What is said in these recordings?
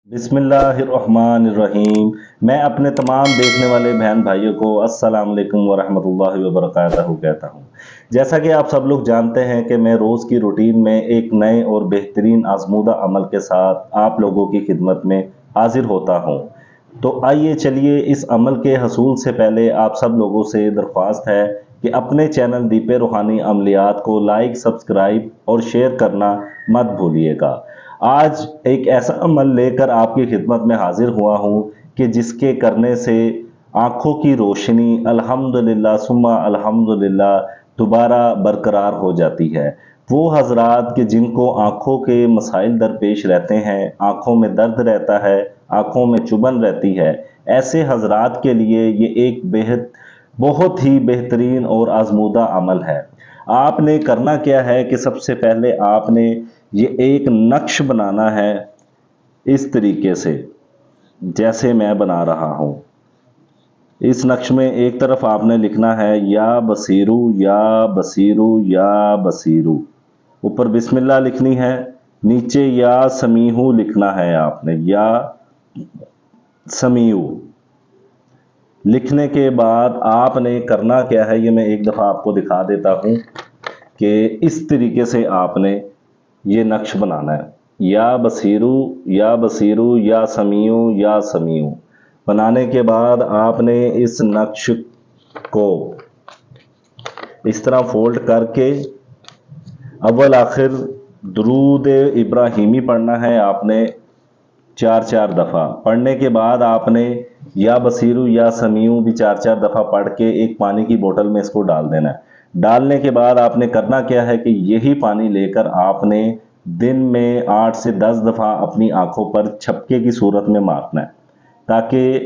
बिस्मिल्लाहिर्रहमानिर्रहीम। मैं अपने तमाम देखने वाले बहन भाइयों को अस्सलाम वालेकुम वरहमतुल्लाहि वबरकातुहू कहता हूँ। जैसा कि आप सब लोग जानते हैं कि मैं रोज़ की रूटीन में एक नए और बेहतरीन आजमूदा अमल के साथ आप लोगों की खिदमत में हाजिर होता हूँ। तो आइए चलिए, इस अमल के हसूल से पहले आप सब लोगों से दरख्वास्त है कि अपने चैनल दीपे रूहानी अमलियात को लाइक, सब्सक्राइब और शेयर करना मत भूलिएगा। आज एक ऐसा अमल लेकर आपकी खिदमत में हाजिर हुआ हूँ कि जिसके करने से आँखों की रोशनी अल्हम्दुलिल्लाह सुम्मा अल्हम्दुलिल्लाह दोबारा बरकरार हो जाती है। वो हजरात कि जिनको आँखों के मसाइल दरपेश रहते हैं, आँखों में दर्द रहता है, आँखों में चुभन रहती है, ऐसे हजरात के लिए ये एक बहुत ही बेहतरीन और आजमूदा अमल है। आपने करना क्या है कि सबसे पहले आपने ये एक नक्श बनाना है इस तरीके से जैसे मैं बना रहा हूँ। इस नक्श में एक तरफ आपने लिखना है या बसीरू या बसीरू या बसीरू, ऊपर बिस्मिल्लाह लिखनी है, नीचे या समीहू लिखना है आपने, या समीऊ लिखने के बाद आपने करना क्या है, ये मैं एक दफ़ा आपको दिखा देता हूँ कि इस तरीके से आपने ये नक्श बनाना है। या बसीरू या समीऊ बनाने के बाद आपने इस नक्श को इस तरह फोल्ड करके अव्वल आखिर दुरूद इब्राहिमी पढ़ना है आपने 4-4 दफ़ा। पढ़ने के बाद आपने या बसीरू या समीऊ भी 4-4 दफ़ा पढ़ के एक पानी की बोतल में इसको डाल देना है। डालने के बाद आपने करना क्या है कि यही पानी लेकर आपने दिन में 8 से 10 दफ़ा अपनी आंखों पर छपके की सूरत में मारना है ताकि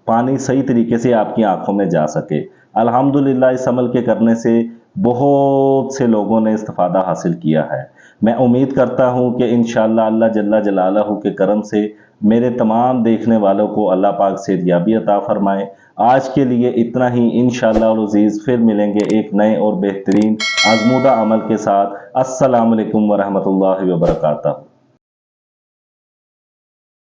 पानी सही तरीके से आपकी आंखों में जा सके। अल्हम्दुलिल्लाह इस अमल के करने से बहुत से लोगों ने इस्तिफादा हासिल किया है। मैं उम्मीद करता हूँ कि इंशाअल्लाह अल्लाह जल्ला जलालहू के करम से मेरे तमाम देखने वालों को अल्लाह पाक सेहतयाबी अता फरमाए। आज के लिए इतना ही। इंशाअल्लाह अज़ीज़ फिर मिलेंगे एक नए और बेहतरीन आजमूदा अमल के साथ। अस्सलाम वालेकुम वरहमतुल्लाहि वबरकातुहू।